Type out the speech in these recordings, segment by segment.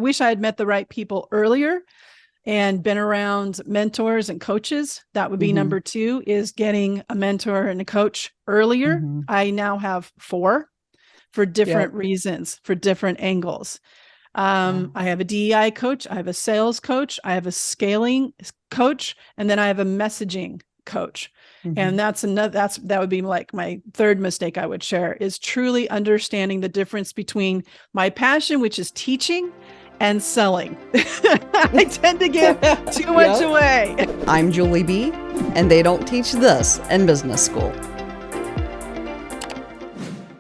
I wish I had met the right people earlier and been around mentors and coaches. That would be number 2, is getting a mentor and a coach earlier. I now have 4 for different reasons, for different angles. I have a DEI coach, I have a sales coach, I have a scaling coach, and then I have a messaging coach. And that would be like my third mistake I would share, is truly understanding the difference between my passion, which is teaching, and selling. I tend to give too much away. I'm Julie B, and they don't teach this in business school.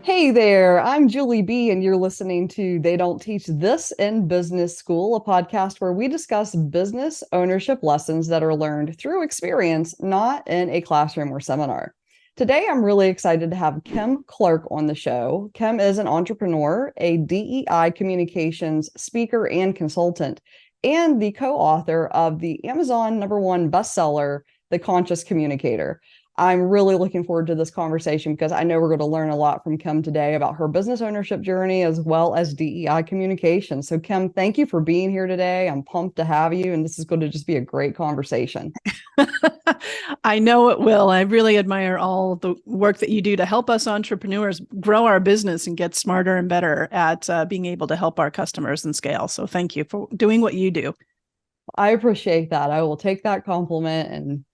Hey there, I'm Julie B, and you're listening to They Don't Teach This in Business School, a podcast where we discuss business ownership lessons that are learned through experience, not in a classroom or seminar. Today, I'm really excited to have Kim Clark on the show. Kim is an entrepreneur, a DEI communications speaker and consultant, and the co-author of the Amazon #1 bestseller, The Conscious Communicator. I'm really looking forward to this conversation because I know we're going to learn a lot from Kim today about her business ownership journey as well as DEI communication. So Kim, thank you for being here today. I'm pumped to have you, and this is going to just be a great conversation. I know it will. I really admire all the work that you do to help us entrepreneurs grow our business and get smarter and better at being able to help our customers and scale. So thank you for doing what you do. I appreciate that. I will take that compliment and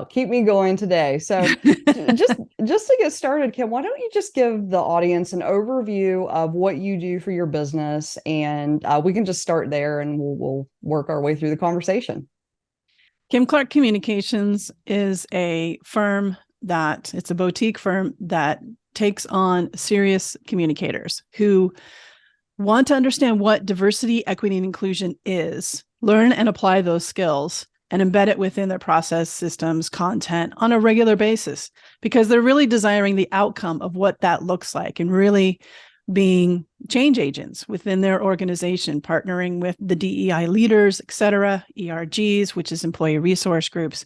keep me going today. So just to get started, Kim, why don't you just give the audience an overview of what you do for your business, and we can just start there and we'll work our way through the conversation. Kim Clark Communications is a firm it's a boutique firm that takes on serious communicators who want to understand what diversity, equity, and inclusion is, learn and apply those skills, and embed it within their process, systems, content on a regular basis, because they're really desiring the outcome of what that looks like and really being change agents within their organization, partnering with the DEI leaders, et cetera, ERGs, which is employee resource groups,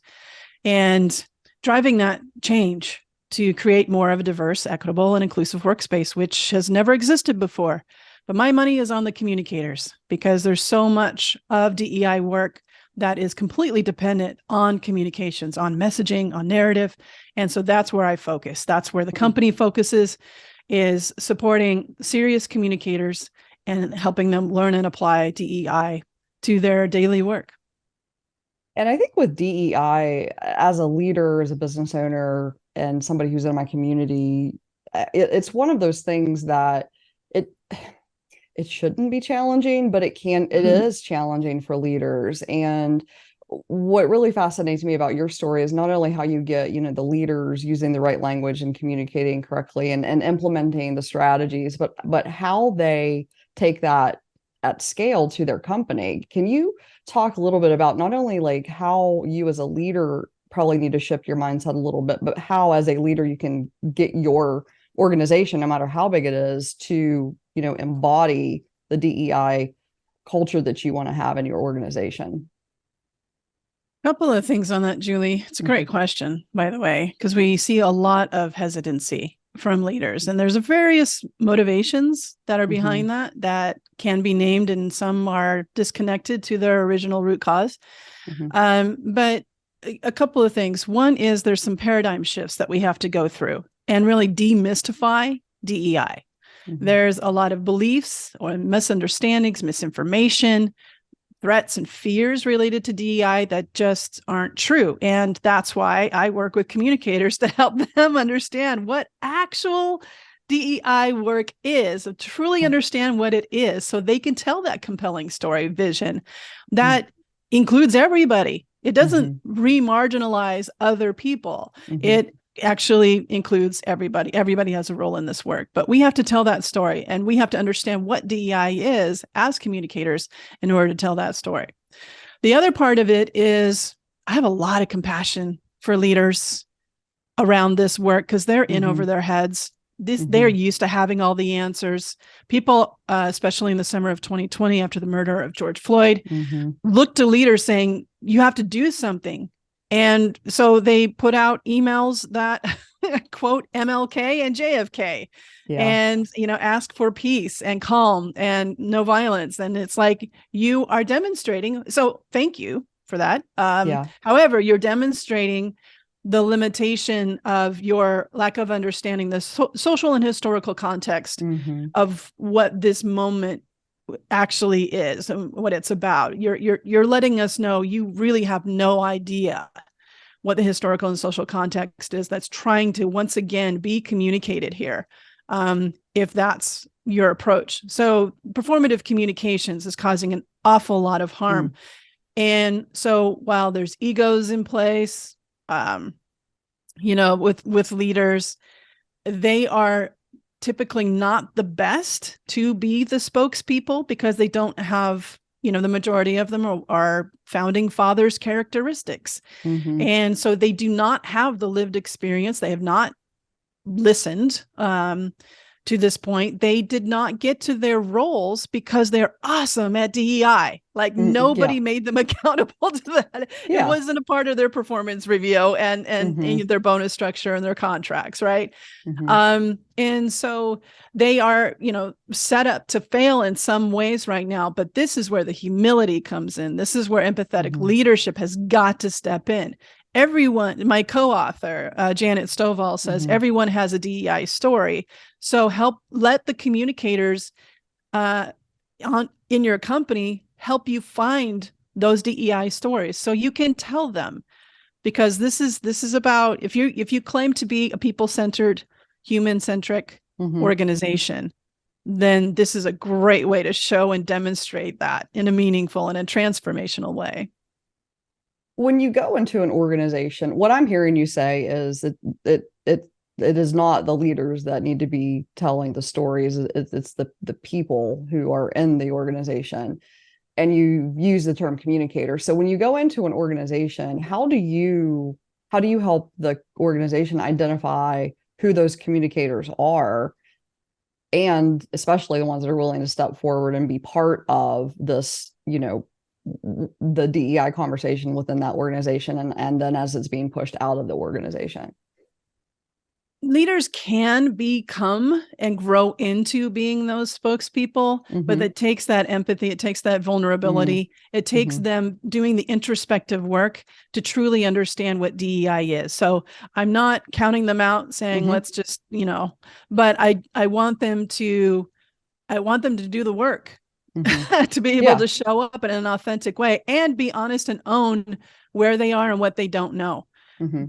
and driving that change to create more of a diverse, equitable, and inclusive workspace, which has never existed before. But my money is on the communicators, because there's so much of DEI work that is completely dependent on communications, on messaging, on narrative. And so that's where I focus. That's where the company focuses, is supporting serious communicators and helping them learn and apply DEI to their daily work. And I think with DEI, as a leader, as a business owner, and somebody who's in my community, it's one of those things that it shouldn't be challenging, but it is challenging for leaders. And what really fascinates me about your story is not only how you get, the leaders using the right language and communicating correctly and implementing the strategies, but how they take that at scale to their company. Can you talk a little bit about not only like how you as a leader probably need to shift your mindset a little bit, but how as a leader you can get your organization, no matter how big it is, to embody the DEI culture that you want to have in your organization? A couple of things on that, Julie. It's a great question, by the way, because we see a lot of hesitancy from leaders, and there's various motivations that are behind that can be named, and some are disconnected to their original root cause. But a couple of things. One is there's some paradigm shifts that we have to go through and really demystify DEI. There's a lot of beliefs or misunderstandings, misinformation, threats and fears related to DEI that just aren't true. And that's why I work with communicators to help them understand what actual DEI work is, to truly understand what it is, so they can tell that compelling story vision that includes everybody. It doesn't re-marginalize other people. It actually includes everybody. Everybody has a role in this work, but we have to tell that story, and we have to understand what DEI is as communicators in order to tell that story. The other part of it is I have a lot of compassion for leaders around this work, because they're in over their heads. They're used to having all the answers. People, especially in the summer of 2020, after the murder of George Floyd, looked to leaders saying, you have to do something. And so they put out emails that quote MLK and JFK, Yeah. and, ask for peace and calm and no violence. And it's like, you are demonstrating. So thank you for that. Yeah. However, you're demonstrating the limitation of your lack of understanding the social and historical context Mm-hmm. of what this moment actually is and what it's about. You're letting us know you really have no idea what the historical and social context is that's trying to once again be communicated here, if that's your approach. So performative communications is causing an awful lot of harm. And so while there's egos in place, with leaders, they are typically not the best to be the spokespeople because they don't have, the majority of them are founding fathers characteristics. Mm-hmm. And so they do not have the lived experience. They have not listened to this point. They did not get to their roles because they're awesome at DEI. Like nobody Yeah. made them accountable to that. It Yeah. wasn't a part of their performance review and their bonus structure and their contracts, right? And so they are, set up to fail in some ways right now, but this is where the humility comes in. This is where empathetic leadership has got to step in. Everyone, my co-author, Janet Stovall, says everyone has a DEI story. So let the communicators in your company help you find those DEI stories so you can tell them, because this is about, if you claim to be a people-centered, human-centric organization, then this is a great way to show and demonstrate that in a meaningful and a transformational way. When you go into an organization, what I'm hearing you say is that it is not the leaders that need to be telling the stories. It's the people who are in the organization, and you use the term communicator. So when you go into an organization, how do you help the organization identify who those communicators are, and especially the ones that are willing to step forward and be part of this, the DEI conversation within that organization, and then as it's being pushed out of the organization? Leaders can become and grow into being those spokespeople, but it takes that empathy, it takes that vulnerability, it takes them doing the introspective work to truly understand what DEI is. So I'm not counting them out saying, let's just, but I want them to do the work. To be able to show up in an authentic way and be honest and own where they are and what they don't know.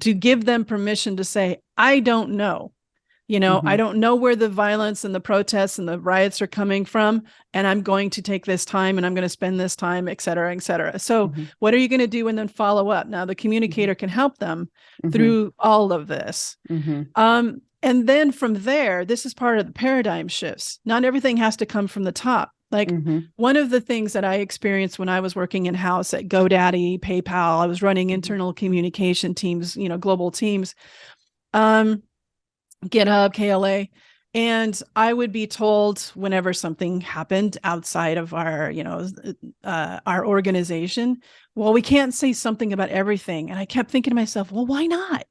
To give them permission to say, I don't know. I don't know where the violence and the protests and the riots are coming from. And I'm going to take this time and I'm going to spend this time, et cetera, et cetera. So what are you going to do and then follow up? Now, the communicator can help them through all of this. And then from there, this is part of the paradigm shifts. Not everything has to come from the top. Like one of the things that I experienced when I was working in-house at GoDaddy, PayPal, I was running internal communication teams, global teams, GitHub, KLA. And I would be told whenever something happened outside of our organization, well, we can't say something about everything. And I kept thinking to myself, well, why not?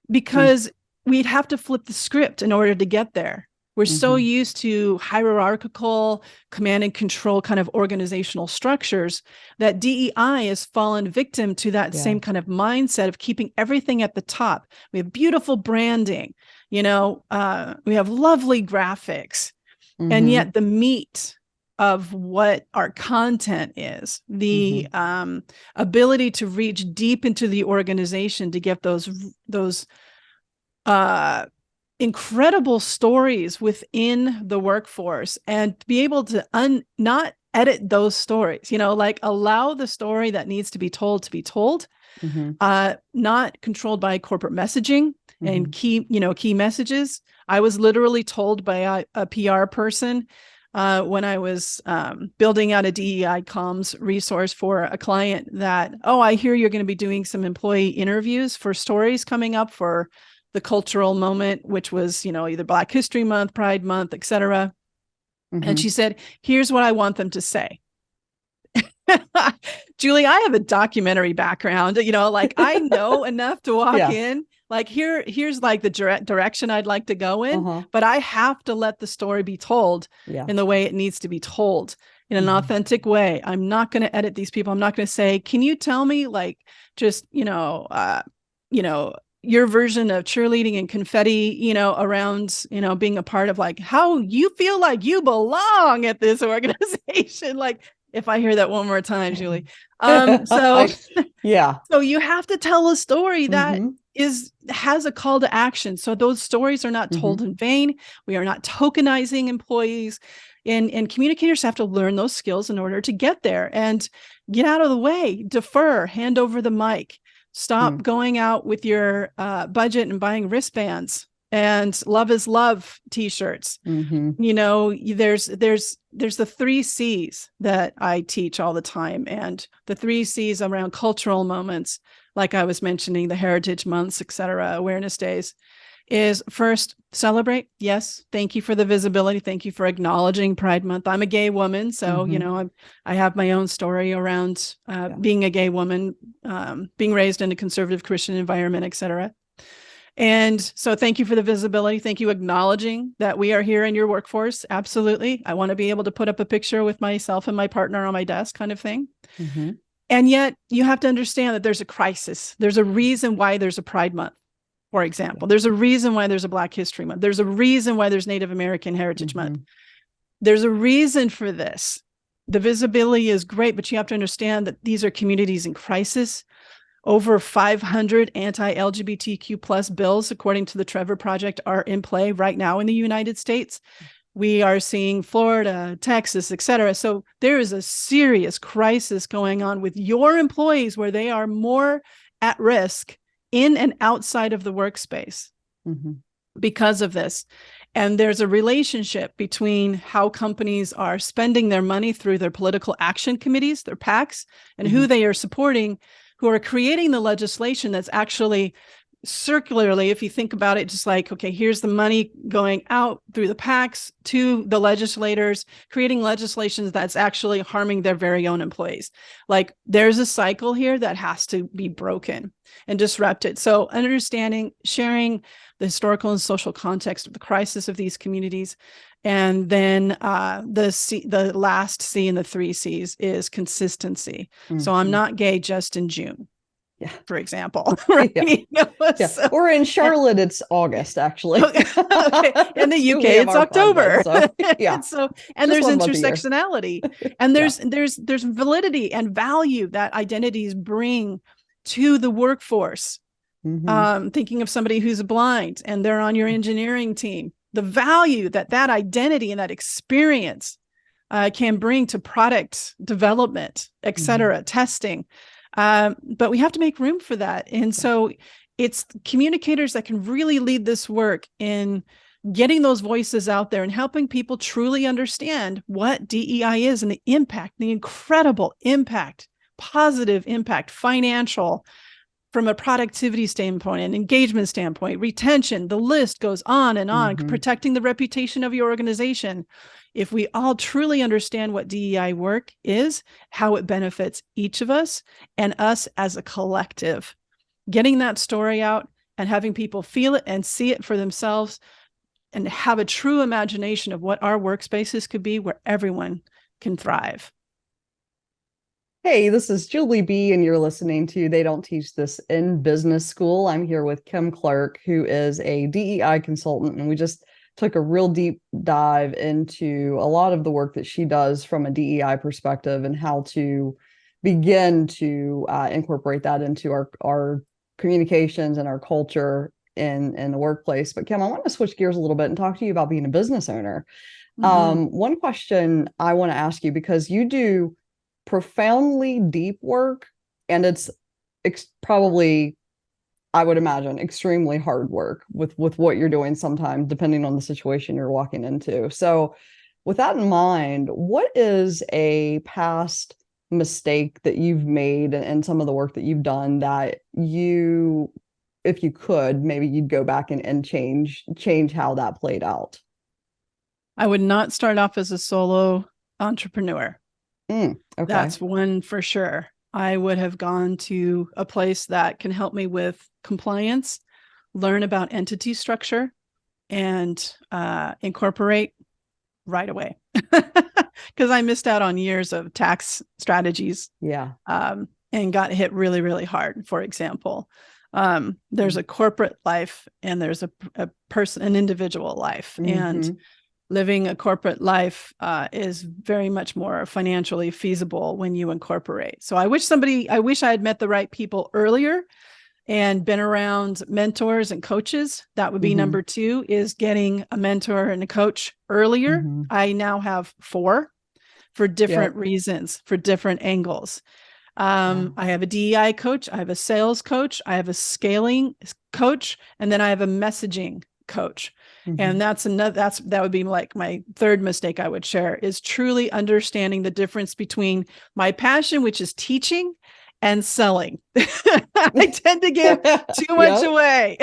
Because we'd have to flip the script in order to get there. We're so used to hierarchical command and control kind of organizational structures that DEI has fallen victim to that same kind of mindset of keeping everything at the top. We have beautiful branding, we have lovely graphics, and yet the meat of what our content is, the ability to reach deep into the organization to get those incredible stories within the workforce, and be able to not edit those stories, allow the story that needs to be told, not controlled by corporate messaging and key messages. I was literally told by a PR person when I was building out a DEI comms resource for a client that, I hear you're going to be doing some employee interviews for stories coming up for the cultural moment, which was, either Black History Month, Pride Month, et cetera. And she said, here's what I want them to say. Julie, I have a documentary background, like I know enough to walk Yeah. in, like here's like the direction I'd like to go in, Uh-huh. but I have to let the story be told Yeah. in the way it needs to be told in an Mhm. authentic way. I'm not going to edit these people. I'm not going to say, can you tell me like just, you know, your version of cheerleading and confetti, around, being a part of like how you feel like you belong at this organization. Like if I hear that one more time, Julie. So Yeah. so you have to tell a story that Mhm. has a call to action. So those stories are not told Mhm. in vain. We are not tokenizing employees. And communicators have to learn those skills in order to get there and get out of the way, defer, hand over the mic, stop Mm. going out with your budget and buying wristbands and love is love t-shirts. Mhm. There's the 3 C's that I teach all the time, and the 3 C's around cultural moments, like I was mentioning, the heritage months, etc., awareness days, is first celebrate. Yes, thank you for the visibility, thank you for acknowledging Pride Month. I'm a gay woman, so Mhm. I have my own story around Yeah. being a gay woman, being raised in a conservative Christian environment, etc. And so thank you for the visibility. Thank you acknowledging that we are here in your workforce. Absolutely. I want to be able to put up a picture with myself and my partner on my desk, kind of thing. Mhm. And yet you have to understand that there's a crisis. There's a reason why there's a Pride Month, for Yeah. example. There's a reason why there's a Black History Month. There's a reason why there's Native American Heritage Month. Mhm. There's a reason for this. The visibility is great, but you have to understand that these are communities in crisis. Over 500 anti-LGBTQ plus bills, according to the Trevor Project, are in play right now in the United States. We are seeing Florida, Texas, et cetera. So there is a serious crisis going on with your employees where they are more at risk in and outside of the workspace Mhm. because of this. And there's a relationship between how companies are spending their money through their political action committees, their PACs, and who Mhm. they are supporting, who are creating the legislation that's actually circularly, if you think about it, just like, okay, here's the money going out through the PACs to the legislators, creating legislation that's actually harming their very own employees. Like there's a cycle here that has to be broken and disrupted. So understanding, sharing the historical and social context of the crisis of these communities. And then the last C in the 3 C's is consistency. So I'm Mhm. not gay just in June, Yeah. for example, right? Yeah. Yeah. So, Or in Charlotte, it's August, actually. okay. In the So we UK, have it's our Pride Month. October. So yeah, And so, and just there's 1 month a year. intersectionality, and Yeah. there's validity and value that identities bring to the workforce. Mhm. Thinking of somebody who's blind and they're on your engineering team, the value that that identity and that experience can bring to product development, et Mhm. cetera, testing. But we have to make room for that. And Yeah. so it's communicators that can really lead this work in getting those voices out there and helping people truly understand what DEI is and the impact, the incredible impact, positive impact, financial, from a productivity standpoint, an engagement standpoint, retention, the list goes on, Mhm. protecting the reputation of your organization. If we all truly understand what DEI work is, how it benefits each of us and us as a collective, getting that story out and having people feel it and see it for themselves and have a true imagination of what our workspaces could be where everyone can thrive. Hey, this is Julie B, and you're listening to They Don't Teach This in Business School. I'm here with Kim Clark, who is a DEI consultant, and we just took a real deep dive into a lot of the work that she does from a DEI perspective and how to begin to incorporate that into our communications and our culture in the workplace. But Kim, I want to switch gears a little bit and talk to you about being a business owner. Mm-hmm. One question I want to ask you, because you do profoundly deep work, and it's probably, I would imagine, extremely hard work with what you're doing sometimes, depending on the situation you're walking into. So with that in mind, what is a past mistake that you've made and some of the work that you've done that you, if you could, maybe you'd go back and change how that played out? I would not start off as a solo entrepreneur. Okay. That's one for sure. I would have gone to a place that can help me with compliance, learn about entity structure, and incorporate right away. Because I missed out on years of tax strategies, Yeah. and got hit really, really hard. For example, there's a corporate life and there's an individual life. And Mm-hmm. living a corporate life is very much more financially feasible when you incorporate. So I wish I had met the right people earlier and been around mentors and coaches. That would be Mm-hmm. number 2, is getting a mentor and a coach earlier. Mm-hmm. I now have 4 for different Yep. reasons, for different angles. Yeah. I have a DEI coach, I have a sales coach, I have a scaling coach, and then I have a messaging coach. Mm-hmm. And that would be like my third mistake I would share, is truly understanding the difference between my passion, which is teaching, and selling. I tend to give too much Yep. away.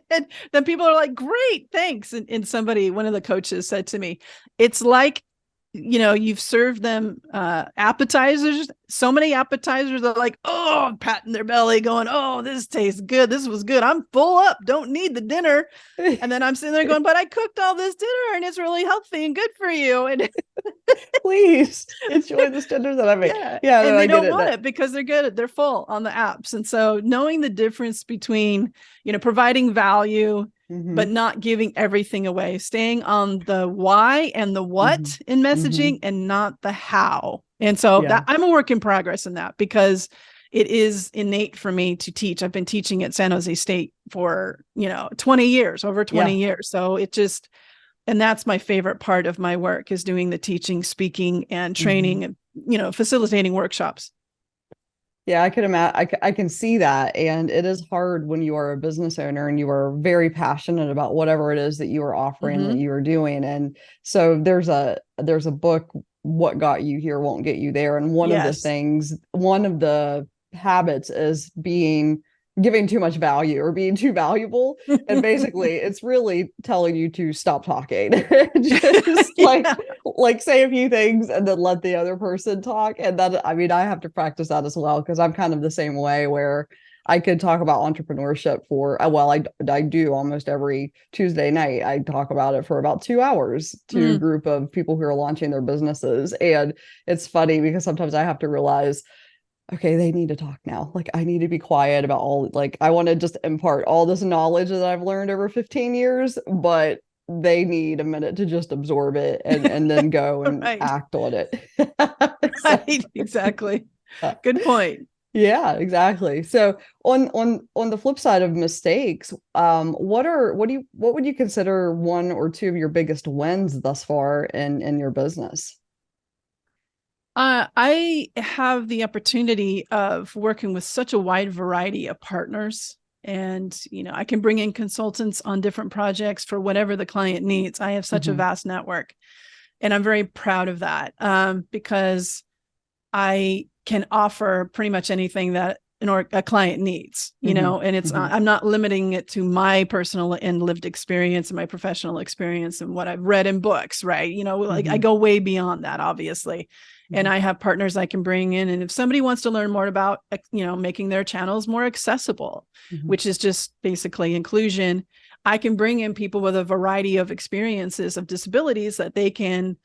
And then people are like, great, thanks. And one of the coaches said to me, it's like, you've served them appetizers, so many appetizers, they're like, oh, patting their belly going, oh, this tastes good, this was good, I'm full up, don't need the dinner. And then I'm sitting there going, but I cooked all this dinner and it's really healthy and good for you. And Please enjoy the standards that I make. yeah, Yeah, no, and I they get don't it. want it because they're full on the apps. And so knowing the difference between, providing value, Mm-hmm. but not giving everything away, staying on the why and the what Mm-hmm. in Mm-hmm. messaging and not the how. And so Yeah. I'm a work in progress in that, because it is innate for me to teach. I've been teaching at San Jose State for, 20 years, over 20 Yeah. years. So and that's my favorite part of my work, is doing the teaching, speaking, and training, and, facilitating workshops. Yeah, I could imagine. I can see that, and it is hard when you are a business owner and you are very passionate about whatever it is that you are offering, that Mm-hmm. you are doing. And so there's a book, "What Got You Here Won't Get You There," and Yes. one of the habits is giving too much value or being too valuable. And basically, it's really telling you to stop talking, just Yeah. like say a few things and then let the other person talk. And that, I mean, I have to practice that as well, because I'm kind of the same way, where I could talk about entrepreneurship for I do almost every Tuesday night. I talk about it for about 2 hours to a group of people who are launching their businesses. And it's funny because sometimes I have to realize, okay, they need to talk now. Like, I need to be quiet about I want to just impart all this knowledge that I've learned over 15 years, but they need a minute to just absorb it and then go and Right. act on it. So, Right. Exactly. Good point. yeah, exactly. So on the flip side of mistakes, what would you consider one or two of your biggest wins thus far in your business? I have the opportunity of working with such a wide variety of partners. And, I can bring in consultants on different projects for whatever the client needs. I have such a Mm-hmm. vast network, and I'm very proud of that, because I can offer pretty much anything that a client needs, Mm-hmm. and Mm-hmm. I'm not limiting it to my personal and lived experience and my professional experience and what I've read in books, right? Like, I Mm-hmm. go way beyond that, obviously. And I have partners I can bring in. And if somebody wants to learn more about, making their channels more accessible, Mm-hmm. which is just basically inclusion, I can bring in people with a variety of experiences of disabilities that they can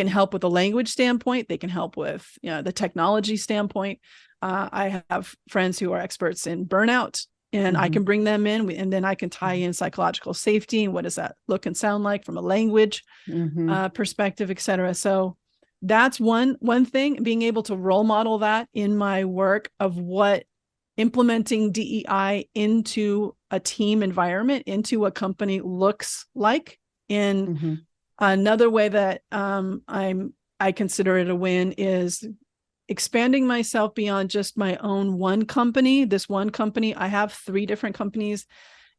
help with a language standpoint. They can help with, the technology standpoint. I have friends who are experts in burnout, and I Mm-hmm. can bring them in, and then I can tie in psychological safety and what does that look and sound like from a language Mm-hmm. perspective, et cetera. So that's one thing, being able to role model that in my work of what implementing DEI into a team environment, into a company looks like. In Mm-hmm. another way that I consider it a win is expanding myself beyond just my own one company. This one company, I have 3 different companies,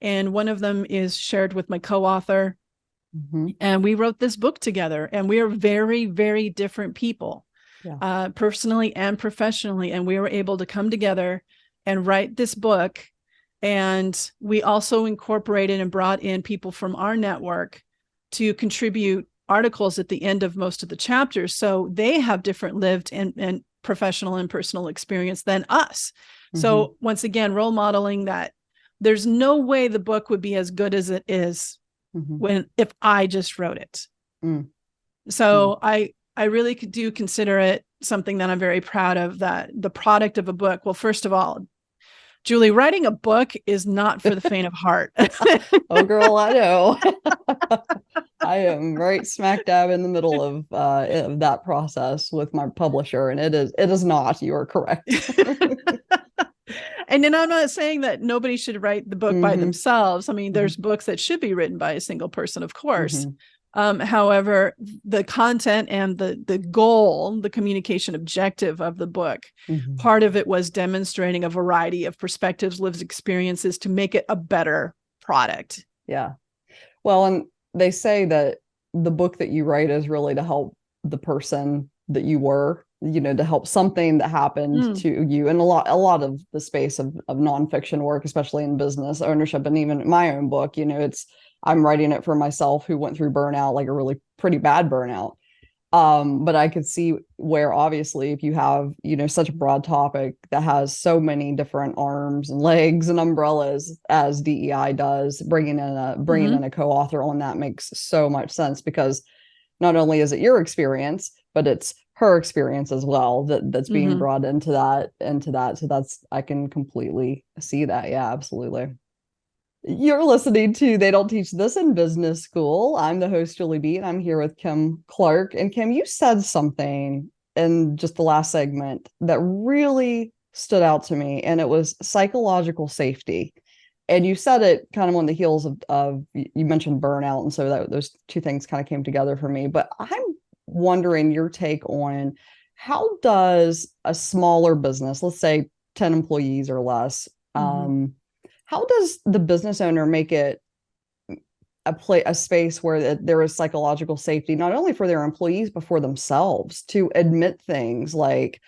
and one of them is shared with my co-author. Mm-hmm. And we wrote this book together, and we are very, very different people, Yeah. personally and professionally. And we were able to come together and write this book. And we also incorporated and brought in people from our network to contribute articles at the end of most of the chapters. So they have different lived and professional and personal experience than us. So once again, role modeling that there's no way the book would be as good as it is if I just wrote it. So I really do consider it something that I'm very proud of, that the product of a book. Well, first of all, Julie, writing a book is not for the faint of heart. Oh, girl, I know. I am right smack dab in the middle of that process with my publisher, and it is not. You are correct. And then I'm not saying that nobody should write the book by themselves. I mean, there's books that should be written by a single person, of course. However, the content and the goal, the communication objective of the book, part of it was demonstrating a variety of perspectives, lived experiences to make it a better product. Yeah. Well, and they say that the book that you write is really to help the person that you were, to help something that happened to you. And a lot of the space of nonfiction work, especially in business ownership, and even my own book, I'm writing it for myself, who went through burnout, like a really pretty bad burnout. But I could see where, obviously, if you have, such a broad topic that has so many different arms and legs and umbrellas as DEI does, bringing in a co-author on that makes so much sense, because not only is it your experience, but it's her experience as well that's being brought into that. So I can completely see that. Yeah, absolutely. You're listening to They Don't Teach This in Business School. I'm the host, Julie B, and I'm here with Kim Clark. And Kim, you said something in just the last segment that really stood out to me, and it was psychological safety. And you said it kind of on the heels of you mentioned burnout, and so those two things kind of came together for me. But I'm wondering your take on, how does a smaller business, let's say 10 employees or less, how does the business owner make it a space where there is psychological safety, not only for their employees, but for themselves, to admit things like,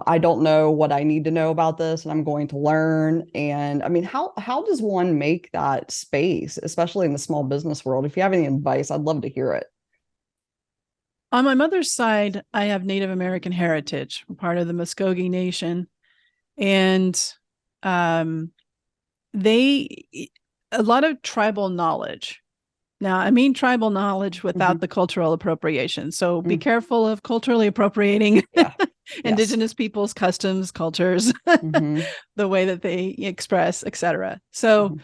I don't know what I need to know about this, and I'm going to learn. And I mean, how does one make that space, especially in the small business world? If you have any advice, I'd love to hear it. On my mother's side, I have Native American heritage. I'm part of the Muskogee Nation. And a lot of tribal knowledge. Now, I mean tribal knowledge without the cultural appropriation. So be careful of culturally appropriating indigenous people's customs, cultures, the way that they express, etc. So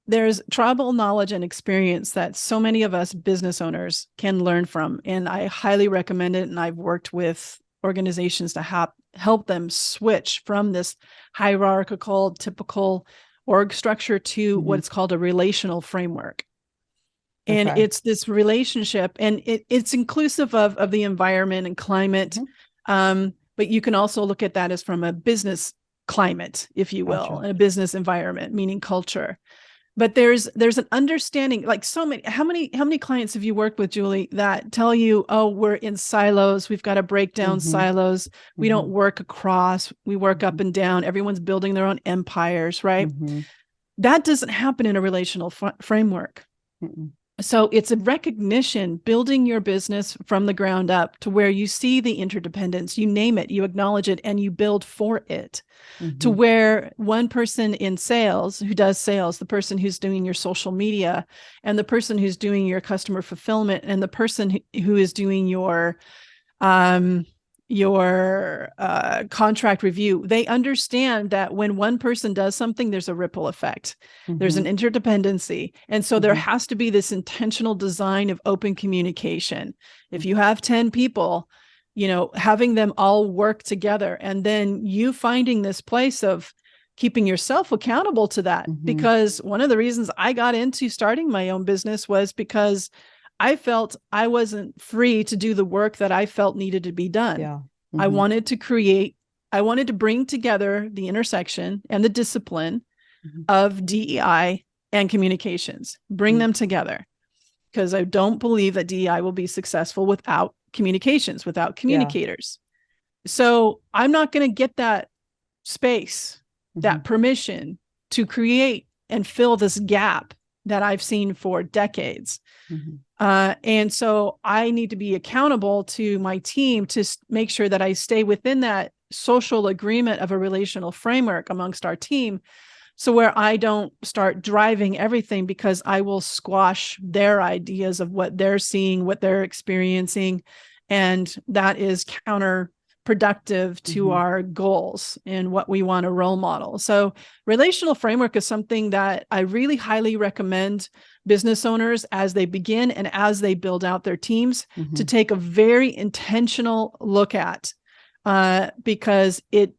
there's tribal knowledge and experience that so many of us business owners can learn from. And I highly recommend it. And I've worked with organizations to help them switch from this hierarchical, typical org structure to what's called a relational framework. And it's this relationship, and it's inclusive of the environment and climate. But you can also look at that as from a business climate, if you will, and a business environment, meaning culture. But there's an understanding, like so many, how many clients have you worked with, Julie, that tell you, oh, we're in silos. We've got to break down silos. We don't work across, we work up and down. Everyone's building their own empires, right? That doesn't happen in a relational framework. So it's a recognition, building your business from the ground up to where you see the interdependence, you name it, you acknowledge it, and you build for it. To where one person in sales who does sales, the person who's doing your social media, and the person who's doing your customer fulfillment, and the person who is doing your contract review, they understand that when one person does something, there's a ripple effect. There's an interdependency. And so there has to be this intentional design of open communication. If you have 10 people, having them all work together, and then you finding this place of keeping yourself accountable to that. Because one of the reasons I got into starting my own business was because I felt I wasn't free to do the work that I felt needed to be done. I wanted to bring together the intersection and the discipline of DEI and communications, bring them together, because I don't believe that DEI will be successful without communications, without communicators. So I'm not going to get that space, that permission to create and fill this gap that I've seen for decades. Mhm. And so I need to be accountable to my team to make sure that I stay within that social agreement of a relational framework amongst our team. So where I don't start driving everything, because I will squash their ideas of what they're seeing, what they're experiencing. And that is counterproductive to our goals and what we want to role model. So relational framework is something that I really highly recommend business owners as they begin and as they build out their teams to take a very intentional look at, because it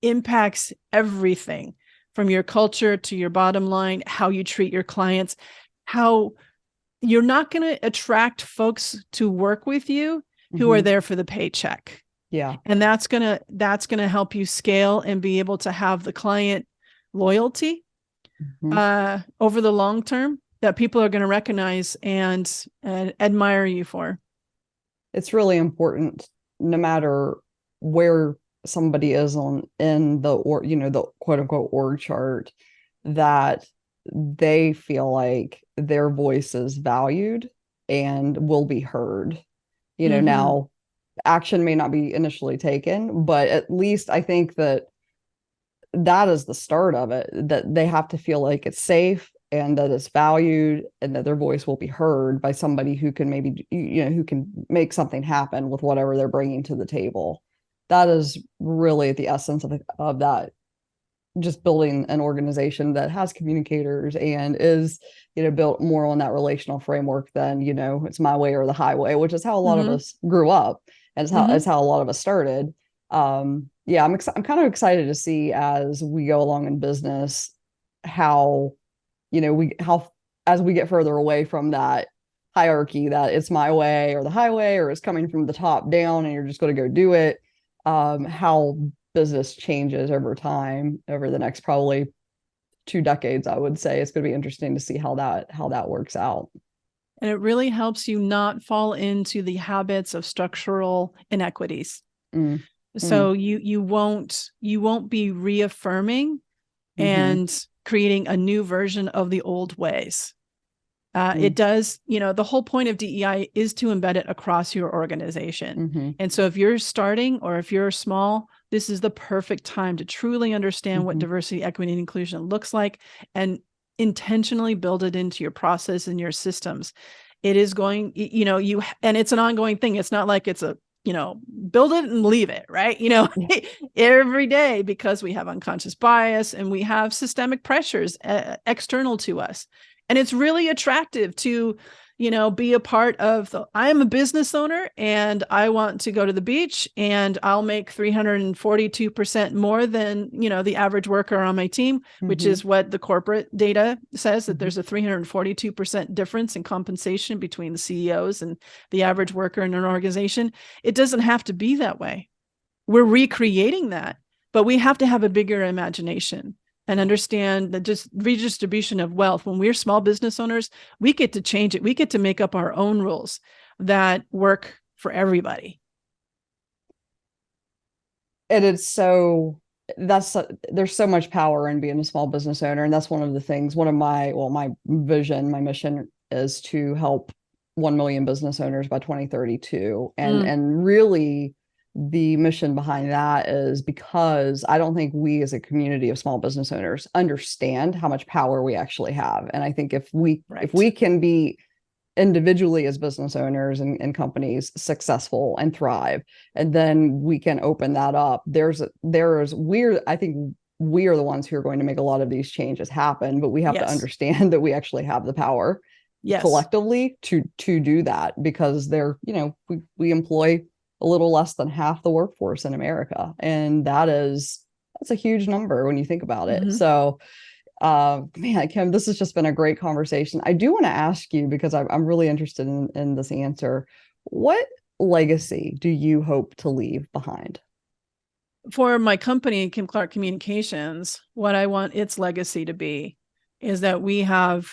impacts everything from your culture to your bottom line, how you treat your clients, how you're not going to attract folks to work with you who are there for the paycheck. Yeah. And that's going to help you scale and be able to have the client loyalty over the long term that people are going to recognize and admire you for. It's really important, no matter where somebody is in the, or the quote unquote org chart, that they feel like their voice is valued and will be heard. Now action may not be initially taken, but at least I think that is the start of it, that they have to feel like it's safe and that it's valued and that their voice will be heard by somebody who can maybe, who can make something happen with whatever they're bringing to the table. That is really the essence of that, just building an organization that has communicators and is, built more on that relational framework than, it's my way or the highway, which is how a lot of us grew up, and it's how a lot of us started. Yeah, I'm kind of excited to see as we go along in business how, as we get further away from that hierarchy, that it's my way or the highway, or it's coming from the top down and you're just going to go do it. How business changes over time, over the next probably 2 decades, I would say. It's going to be interesting to see how that works out. And it really helps you not fall into the habits of structural inequities. So you won't be reaffirming and creating a new version of the old ways. It does, the whole point of DEI is to embed it across your organization. And so if you're starting or if you're small, this is the perfect time to truly understand what diversity, equity, and inclusion looks like and intentionally build it into your process and your systems. It is going, and it's an ongoing thing. It's not like it's a, build it and leave it, right? Every day, because we have unconscious bias and we have systemic pressures external to us. And it's really attractive to, be a part of I am a business owner and I want to go to the beach and I'll make 342% more than, the average worker on my team, which is what the corporate data says, that there's a 342% difference in compensation between the CEOs and the average worker in an organization. It doesn't have to be that way. We're recreating that, but we have to have a bigger imagination and understand the just redistribution of wealth. When we're small business owners, we get to change it. We get to make up our own rules that work for everybody. And there's so much power in being a small business owner. And that's one of the things, my vision, my mission is to help 1 million business owners by 2032. And really, the mission behind that is because I don't think we as a community of small business owners understand how much power we actually have. And I think if we can be individually as business owners and companies successful and thrive, and then we can open that up, I think we are the ones who are going to make a lot of these changes happen, but we have to understand that we actually have the power collectively to do that, because we employ a little less than half the workforce in America. And that's a huge number when you think about it. So, man, Kim, this has just been a great conversation. I do want to ask you, because I'm really interested in this answer. What legacy do you hope to leave behind? For my company, Kim Clark Communications, what I want its legacy to be is that we have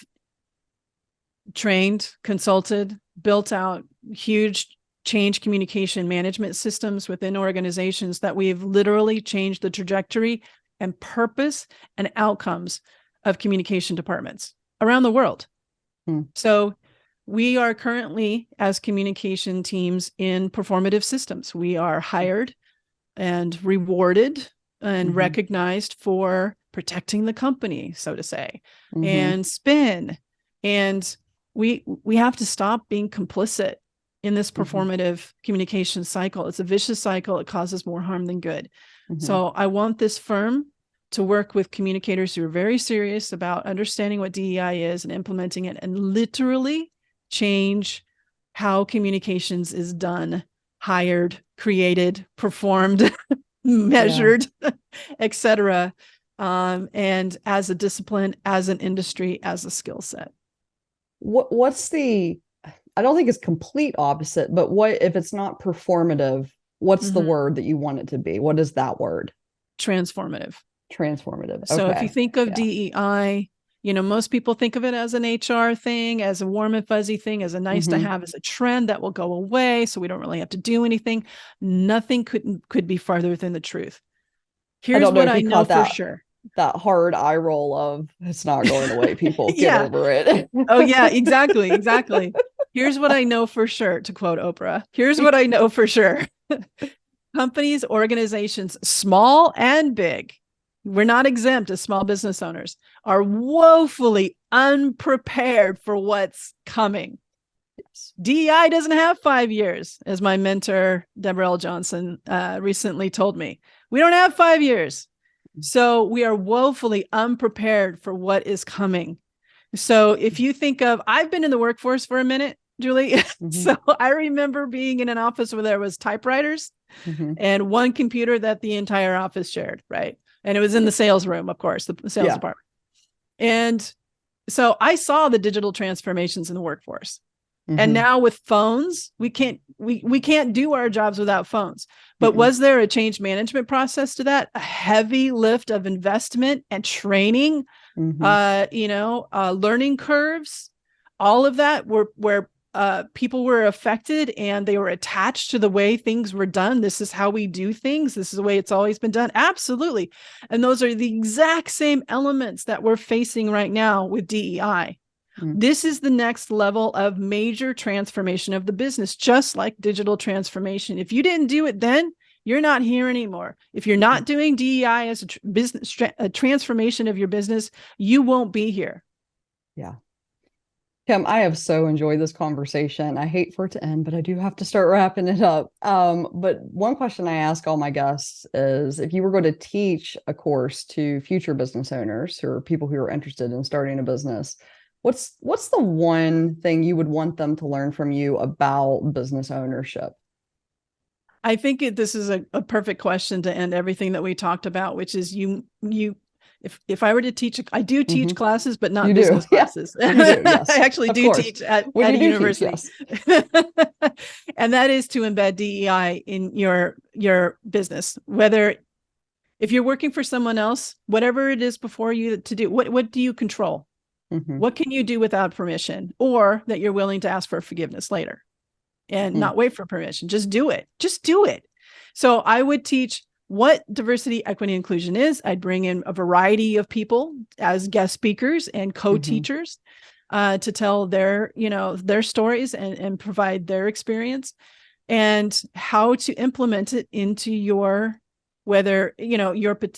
trained, consulted, built out huge change communication management systems within organizations that we've literally changed the trajectory and purpose and outcomes of communication departments around the world. Hmm. So we are currently, as communication teams, in performative systems. We are hired and rewarded and recognized for protecting the company, so to say, and spin. And we have to stop being complicit in this performative communication cycle. It's a vicious cycle. It causes more harm than good. So I want this firm to work with communicators who are very serious about understanding what DEI is and implementing it, and literally change how communications is done, hired, created, performed, measured, etc. And as a discipline, as an industry, as a skill set. What's the, I don't think it's complete opposite, but what if it's not performative? What's the word that you want it to be? What is that word? Transformative. Transformative. So Okay. if you think of DEI, most people think of it as an HR thing, as a warm and fuzzy thing, as a nice to have, as a trend that will go away, so we don't really have to do anything. Nothing could be farther than the truth. Here's what I know for sure. That hard eye roll of, it's not going away, people. Get over it. Oh, yeah, exactly. Here's what I know for sure, to quote Oprah. Here's what I know for sure. Companies, organizations, small and big, we're not exempt as small business owners, are woefully unprepared for what's coming. Yes. DEI doesn't have 5 years, as my mentor, Deborah L. Johnson, recently told me. We don't have 5 years. So we are woefully unprepared for what is coming. So if you think of, I've been in the workforce for a minute, Julie. So I remember being in an office where there was typewriters and one computer that the entire office shared, right? And it was in the sales room, of course, the sales department. And so I saw the digital transformations in the workforce. And now with phones, we can't do our jobs without phones. But was there a change management process to that? A heavy lift of investment and training, learning curves, all of that where people were affected and they were attached to the way things were done. This is how we do things. This is the way it's always been done. Absolutely. And those are the exact same elements that we're facing right now with DEI. This is the next level of major transformation of the business, just like digital transformation. If you didn't do it then, you're not here anymore. If you're not doing DEI as a business, a transformation of your business, you won't be here. Yeah. Kim, I have so enjoyed this conversation. I hate for it to end, but I do have to start wrapping it up. But one question I ask all my guests is, if you were going to teach a course to future business owners or people who are interested in starting a business, what's the one thing you would want them to learn from you about business ownership? I think this is a perfect question to end everything that we talked about, which is if I were to teach, I do teach classes, but not business classes. You do, yes. I actually do teach at a university. Teach, yes. And that is to embed DEI in your business. Whether if you're working for someone else, whatever it is before you to do, what do you control? What can you do without permission, or that you're willing to ask for forgiveness later and not wait for permission? Just do it. Just do it. So I would teach what diversity, equity, inclusion is. I'd bring in a variety of people as guest speakers and co-teachers to tell their stories and provide their experience, and how to implement it into your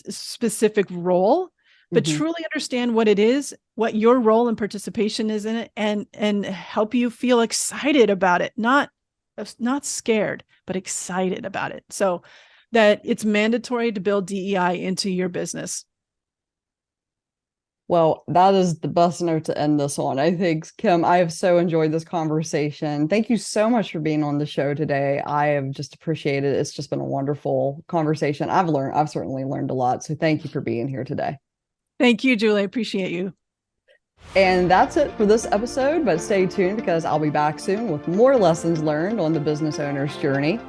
specific role. But truly understand what it is, what your role and participation is in it, and help you feel excited about it, not scared, but excited about it. So that it's mandatory to build DEI into your business. Well, that is the best note to end this on. I think, Kim, I have so enjoyed this conversation. Thank you so much for being on the show today. I have just appreciated it. It's just been a wonderful conversation. I've certainly learned a lot. So thank you for being here today. Thank you, Julie. I appreciate you. And that's it for this episode, but stay tuned because I'll be back soon with more lessons learned on the business owner's journey.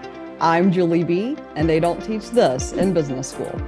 I'm Julie B, and they don't teach this in business school.